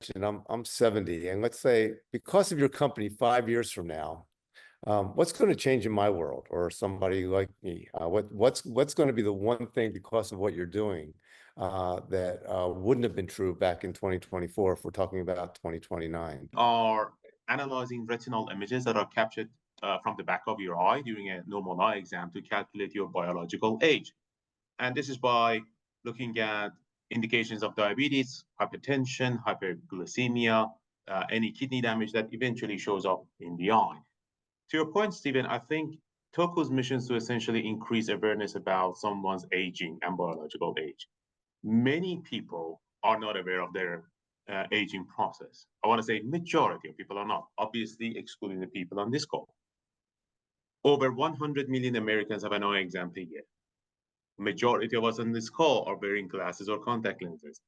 question. I'm 70, and let's say because of your company 5 years from now, what's going to change in my world or somebody like me? What's going to be the one thing because of what you're doing that wouldn't have been true back in 2024 if we're talking about 2029? Are analyzing retinal images that are captured from the back of your eye during a normal eye exam to calculate your biological age. And this is by looking at indications of diabetes, hypertension, hyperglycemia, any kidney damage that eventually shows up in the eye. To your point, Stephen, I think Toku's mission is to essentially increase awareness about someone's aging and biological age. Many people are not aware of their aging process. I want to say majority of people are not, obviously excluding the people on this call. Over 100 million Americans have an eye exam per year. Majority of us on this call are wearing glasses or contact lenses.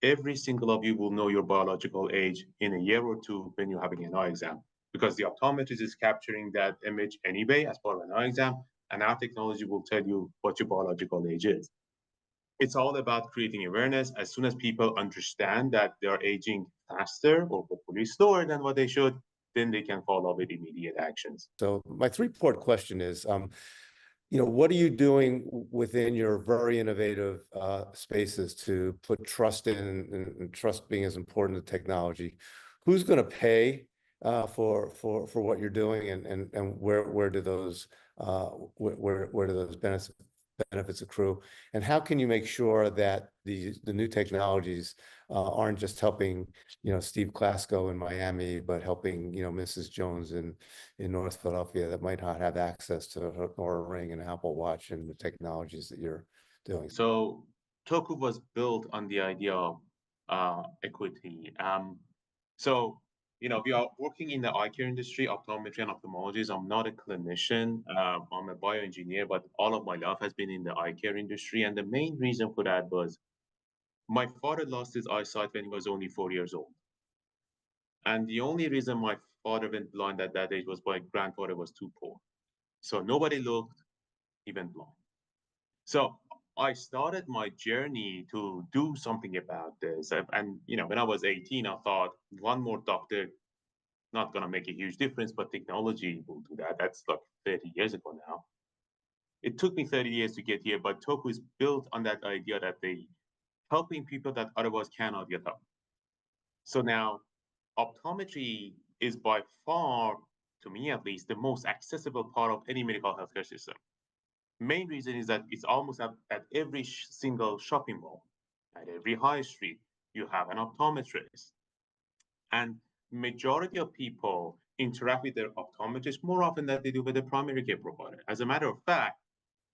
Every single of you will know your biological age in a year or two when you're having an eye exam, because the optometrist is capturing that image anyway as part of an eye exam, and our technology will tell you what your biological age is. It's all about creating awareness. As soon as people understand that they are aging faster or hopefully slower than what they should, then they can follow with immediate actions. So my three-part question is, what are you doing within your very innovative spaces to put trust in, and trust being as important to technology? Who's going to pay for what you're doing, and where do those benefits accrue, and how can you make sure that the new technologies aren't just helping Steve Klasko in Miami, but helping Mrs. Jones in North Philadelphia that might not have access to a Ring and Apple Watch and the technologies that you're doing? So Toku was built on the idea of equity. So we are working in the eye care industry, optometry and ophthalmology. I'm not a clinician. I'm a bioengineer, but all of my life has been in the eye care industry. And the main reason for that was my father lost his eyesight when he was only 4 years old. And the only reason my father went blind at that age was my grandfather was too poor. So nobody looked, he went blind. So I started my journey to do something about this. And when I was 18, I thought one more doctor not going to make a huge difference, but technology will do that. That's like 30 years ago now. It took me 30 years to get here, but Toku is built on that idea that they helping people that otherwise cannot get help. So now optometry is by far, to me at least, the most accessible part of any medical healthcare system. Main reason is that it's almost at every single shopping mall, at every high street, you have an optometrist. And majority of people interact with their optometrist more often than they do with their primary care provider. As a matter of fact,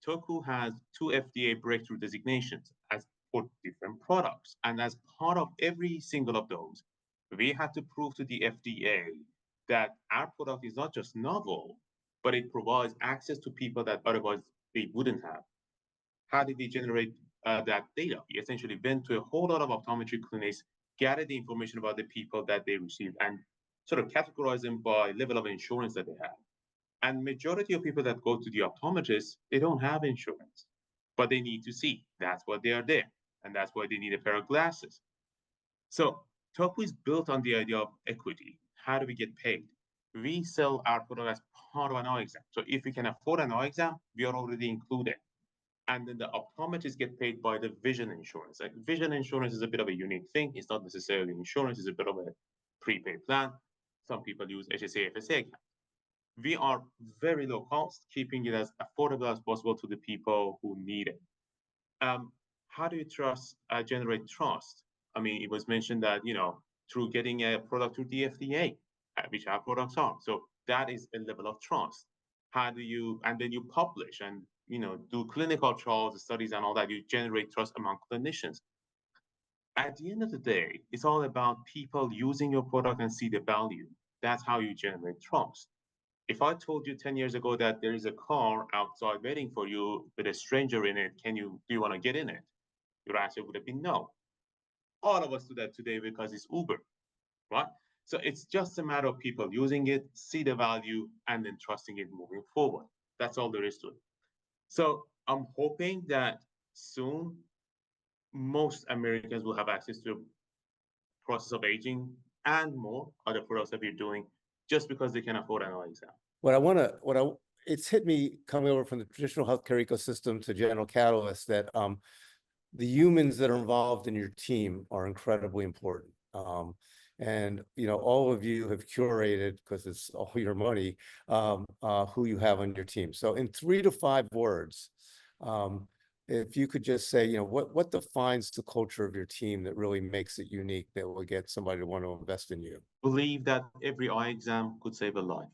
Toku has 2 FDA breakthrough designations as for different products. And as part of every single of those, we had to prove to the FDA that our product is not just novel, but it provides access to people that otherwise they wouldn't have. How did we generate that data? We essentially went to a whole lot of optometry clinics, gathered the information about the people that they received, and sort of categorize them by level of insurance that they have. And majority of people that go to the optometrist, they don't have insurance, but they need to see. That's why they are there, and that's why they need a pair of glasses. So Toku is built on the idea of equity. How do we get paid? We sell our product as part of an eye exam. So if we can afford an eye exam, we are already included. And then the optometrists get paid by the vision insurance. Like vision insurance is a bit of a unique thing. It's not necessarily insurance, it's a bit of a prepaid plan. Some people use HSA, FSA account. We are very low cost, keeping it as affordable as possible to the people who need it. How do you generate trust? I mean, it was mentioned that, through getting a product through the FDA, which our products are. So that is a level of trust. And then you publish and, do clinical trials, studies and all that, you generate trust among clinicians. At the end of the day, it's all about people using your product and see the value. That's how you generate trust. If I told you 10 years ago that there is a car outside waiting for you with a stranger in it, do you want to get in it? Your answer would have been no. All of us do that today because it's Uber, right? So it's just a matter of people using it, see the value, and then trusting it moving forward. That's all there is to it. So I'm hoping that soon most Americans will have access to process of aging, and more other products that we're doing just because they can afford an eye exam. It's hit me coming over from the traditional healthcare ecosystem to General Catalyst that the humans that are involved in your team are incredibly important. And all of you have curated, because it's all your money, who you have on your team. So in 3 to 5 words, if you could just say, what defines the culture of your team that really makes it unique, that will get somebody to want to invest in you? Believe that every eye exam could save a life.